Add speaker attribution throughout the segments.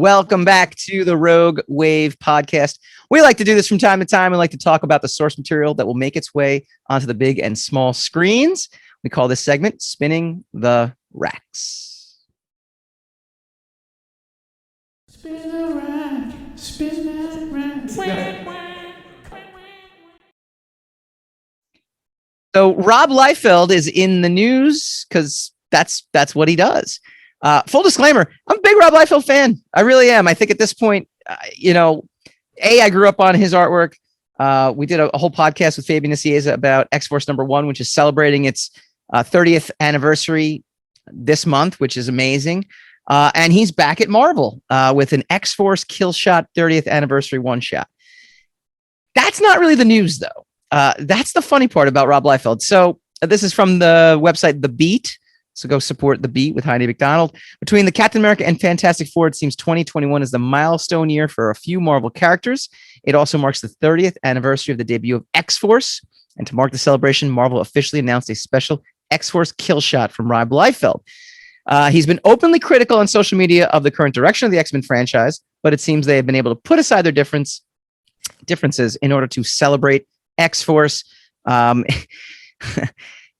Speaker 1: Welcome back to the Rogue Wave podcast. We like to do this from time to time. We like to talk about the source material that will make its way onto the big and small screens. We call this segment Spinning the Racks.
Speaker 2: Spin the rack, spin that rack.
Speaker 1: So Rob Liefeld is in the news because that's what he does. Full disclaimer, I'm a big Rob Liefeld fan. I really am. I think at this point, I grew up on his artwork. We did a whole podcast with Fabian Nicieza about X-Force #1, which is celebrating its 30th anniversary this month, which is amazing. And he's back at Marvel with an X-Force Kill Shot 30th anniversary one-shot. That's not really the news, though. That's the funny part about Rob Liefeld. So this is from the website The Beat. So go support The Beat with Heidi McDonald. Between the Captain America and Fantastic Four, it seems 2021 is the milestone year for a few Marvel characters. It also marks the 30th anniversary of the debut of X-Force. And to mark the celebration, Marvel officially announced a special X-Force Kill Shot from Rob Liefeld. He's been openly critical on social media of the current direction of the X-Men franchise, but it seems they have been able to put aside their differences in order to celebrate X-Force.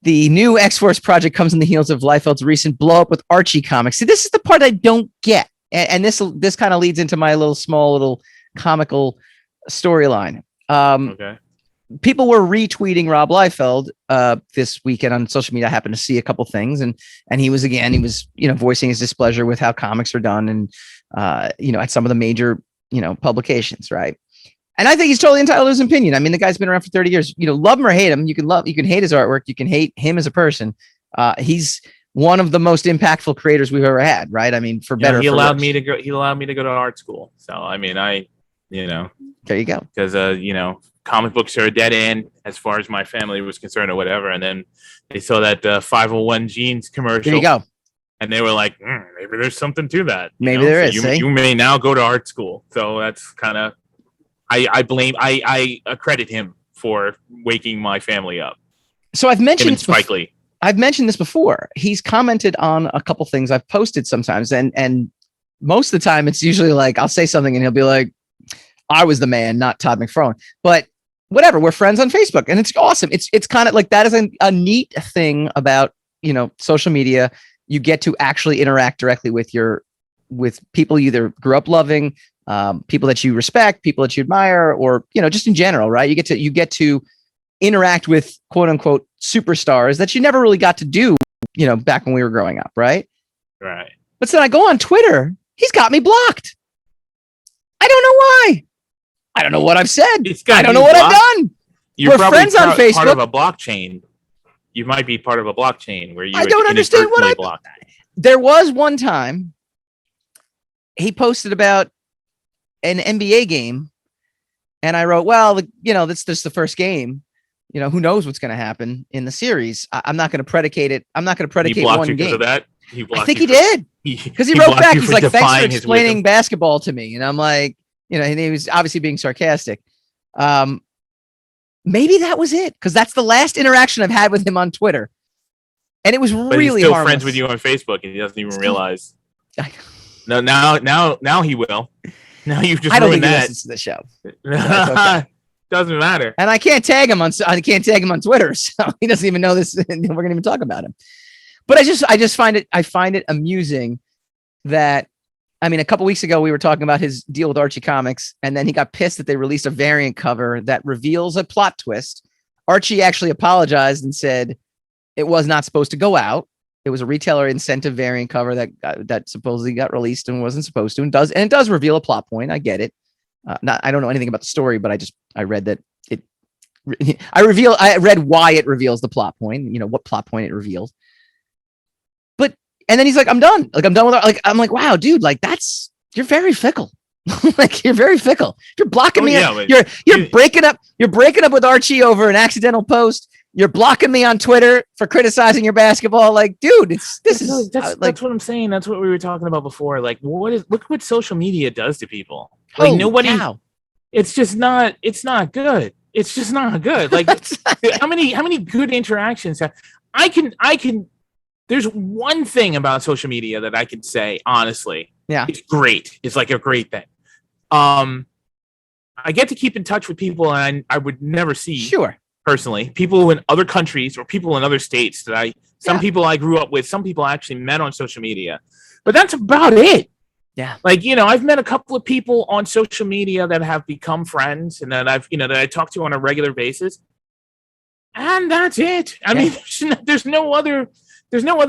Speaker 1: The new X-Force project comes on the heels of Liefeld's recent blow-up with Archie Comics. See, this is the part I don't get. And this kind of leads into my small comical storyline.
Speaker 3: Okay.
Speaker 1: People were retweeting Rob Liefeld this weekend on social media. I happened to see a couple things, and he was voicing his displeasure with how comics are done, and at some of the major publications, right? And I think he's totally entitled to his opinion. I mean, the guy's been around for 30 years. Love him or hate him. You can hate his artwork. You can hate him as a person. He's one of the most impactful creators we've ever had, right? I mean, for better.
Speaker 3: He allowed me to go. He allowed me to go to art school. So I mean, there
Speaker 1: you go.
Speaker 3: Because comic books are a dead end as far as my family was concerned, or whatever. And then they saw that 501 Jeans commercial.
Speaker 1: There you go.
Speaker 3: And they were like, maybe there's something to that.
Speaker 1: Maybe there is.
Speaker 3: You may now go to art school. So that's kind of. I accredit him for waking my family up.
Speaker 1: So I've mentioned
Speaker 3: Spike Lee.
Speaker 1: I've mentioned this before. He's commented on a couple things I've posted sometimes, and most of the time it's usually like I'll say something and he'll be like, "I was the man, not Todd McFarlane." But whatever, we're friends on Facebook, and it's awesome. It's kind of like that is a neat thing about social media. You get to actually interact directly with people you either grew up loving. People that you respect, people that you admire, or just in general, right? You get to interact with quote unquote superstars that you never really got to do, back when we were growing up, right?
Speaker 3: Right.
Speaker 1: But then I go on Twitter, he's got me blocked. I don't know why. I don't know what I've said. I don't know what I've done.
Speaker 3: We're
Speaker 1: friends on Facebook.
Speaker 3: Part of a blockchain. You might be part of a blockchain where you.
Speaker 1: I don't understand what blocked. There was one time he posted about an NBA game, and I wrote, well, that's just the first game. Who knows what's going to happen in the series? I'm not going to predicate it. I'm not going to predicate one game.
Speaker 3: Because of that?
Speaker 1: I think he did. Because he wrote back. He's like, thanks for explaining basketball to me. And I'm like, and he was obviously being sarcastic. Maybe that was it. Because that's the last interaction I've had with him on Twitter. And it was really
Speaker 3: he's still
Speaker 1: harmless.
Speaker 3: Friends with you on Facebook, and he doesn't even realize. No, now he will. Now you've just ruined that.
Speaker 1: He listens to the show. Okay.
Speaker 3: Doesn't matter.
Speaker 1: And I can't tag him on Twitter, so he doesn't even know this. And we're gonna even talk about him. But I just find it amusing that, I mean, a couple weeks ago we were talking about his deal with Archie Comics, and then he got pissed that they released a variant cover that reveals a plot twist. Archie actually apologized and said it was not supposed to go out. It was a retailer incentive variant cover that supposedly got released and wasn't supposed to, and it does reveal a plot point. I get it. I don't know anything about the story, but I read that I read why it reveals the plot point. What plot point it revealed. And then he's like, I'm done. Like, I'm done with it. I'm like, wow, dude, like you're very fickle. Like, you're very fickle. You're blocking me. You're breaking up with Archie over an accidental post. You're blocking me on Twitter for criticizing your basketball. Like, dude, that's
Speaker 3: what I'm saying. That's what we were talking about before. Like, look what social media does to people. Like, it's just not. It's not good. It's just not good. Like, how many good interactions have I can. There's one thing about social media that I can say honestly
Speaker 1: Yeah.
Speaker 3: It's great. It's like a great thing. I get to keep in touch with people I would never see
Speaker 1: Sure.
Speaker 3: personally. People in other countries or people in other states that some people I grew up with, some people I actually met on social media. But that's about it.
Speaker 1: Yeah.
Speaker 3: Like, you know, I've met a couple of people on social media that have become friends and that that I talk to on a regular basis. And that's it. I mean, there's no other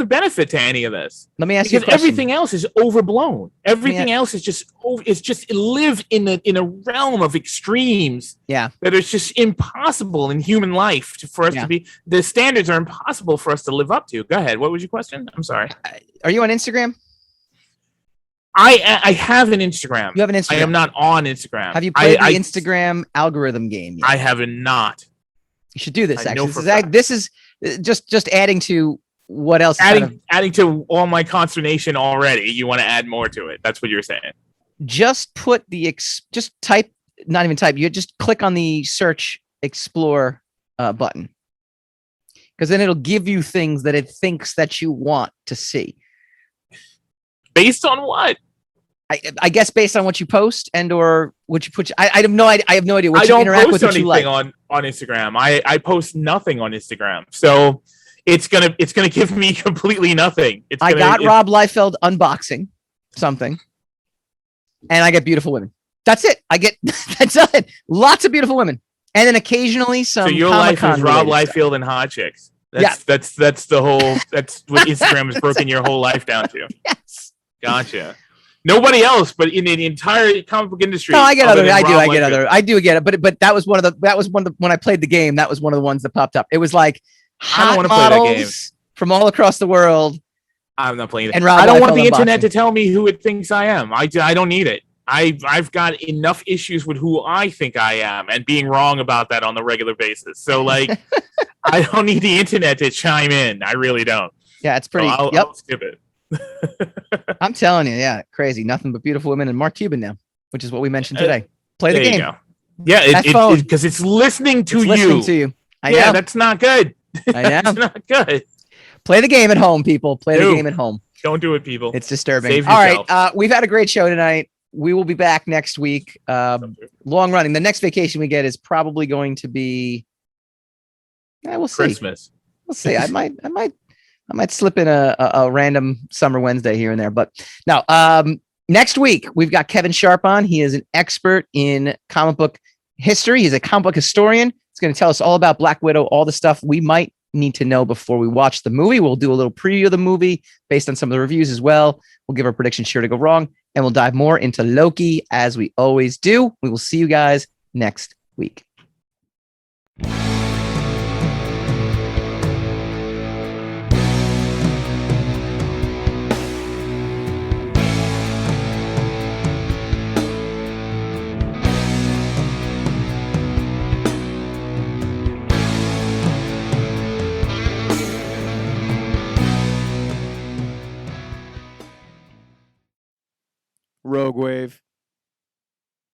Speaker 3: benefit to any of this.
Speaker 1: Let me ask you a
Speaker 3: because
Speaker 1: question.
Speaker 3: everything else is overblown. Everything else is just live in a realm of extremes.
Speaker 1: Yeah.
Speaker 3: That it's just impossible in human life for us to be. The standards are impossible for us to live up to. Go ahead. What was your question? I'm sorry.
Speaker 1: Are you on Instagram?
Speaker 3: I have an Instagram.
Speaker 1: You have an Instagram.
Speaker 3: I am not on Instagram.
Speaker 1: Have you played the Instagram algorithm game yet?
Speaker 3: I have not.
Speaker 1: You should do this.
Speaker 3: I
Speaker 1: Actually, this is just adding to what else.
Speaker 3: Adding to all my consternation already. You want to add more to it? That's what you're saying.
Speaker 1: Just put just type. Not even type. You just click on the search explore button, because then it'll give you things that it thinks that you want to see.
Speaker 3: Based on what?
Speaker 1: I guess based on what you post and or what you put. I have no idea. I have no idea what
Speaker 3: I
Speaker 1: you
Speaker 3: don't
Speaker 1: interact
Speaker 3: post
Speaker 1: with. What you like
Speaker 3: on Instagram. I post nothing on Instagram, so it's gonna give me completely nothing.
Speaker 1: I got Rob Liefeld unboxing something, and I get beautiful women. That's it. I get that's it. Lots of beautiful women, and then occasionally some.
Speaker 3: So your
Speaker 1: Comic-Con
Speaker 3: life is Rob Liefeld
Speaker 1: stuff.
Speaker 3: and hot chicks. That's the whole. That's what Instagram has broken your whole life down to.
Speaker 1: Yes.
Speaker 3: Gotcha. Nobody else, but in the entire comic book industry.
Speaker 1: No, I get other. I do get it. But that was one of the when I played the game. That was one of the ones that popped up. It was like hot models from all across the world.
Speaker 3: I'm not playing it.
Speaker 1: And Rob
Speaker 3: I don't
Speaker 1: Liefeld
Speaker 3: want the internet
Speaker 1: unboxing.
Speaker 3: to tell me who it thinks I am. I don't need it. I've got enough issues with who I think I am and being wrong about that on the regular basis. So like, I don't need the internet to chime in. I really don't.
Speaker 1: Yeah, it's pretty.
Speaker 3: So I'll skip it.
Speaker 1: I'm telling you, yeah, crazy. Nothing but beautiful women and Mark Cuban now, which is what we mentioned today. Play the game.
Speaker 3: Yeah, because it's listening to you.
Speaker 1: Listening to you. I know.
Speaker 3: That's not good.
Speaker 1: I know.
Speaker 3: That's not good.
Speaker 1: Play the game at home, people. Play the game at home.
Speaker 3: Don't do it, people.
Speaker 1: It's disturbing.
Speaker 3: Save
Speaker 1: All
Speaker 3: yourself.
Speaker 1: right, we've had a great show tonight. We will be back next week. Long running. The next vacation we get is probably going to be. We'll see.
Speaker 3: Christmas.
Speaker 1: We'll see. I might slip in a random summer Wednesday here and there, but no. Next week we've got Kevin Sharp on. He is an expert in comic book history. He's a comic book historian. He's going to tell us all about Black Widow, all the stuff we might need to know before we watch the movie. We'll do a little preview of the movie based on some of the reviews as well. We'll give our predictions sure to go wrong, and we'll dive more into Loki as we always do. We will see you guys next week.
Speaker 4: Rogue Wave.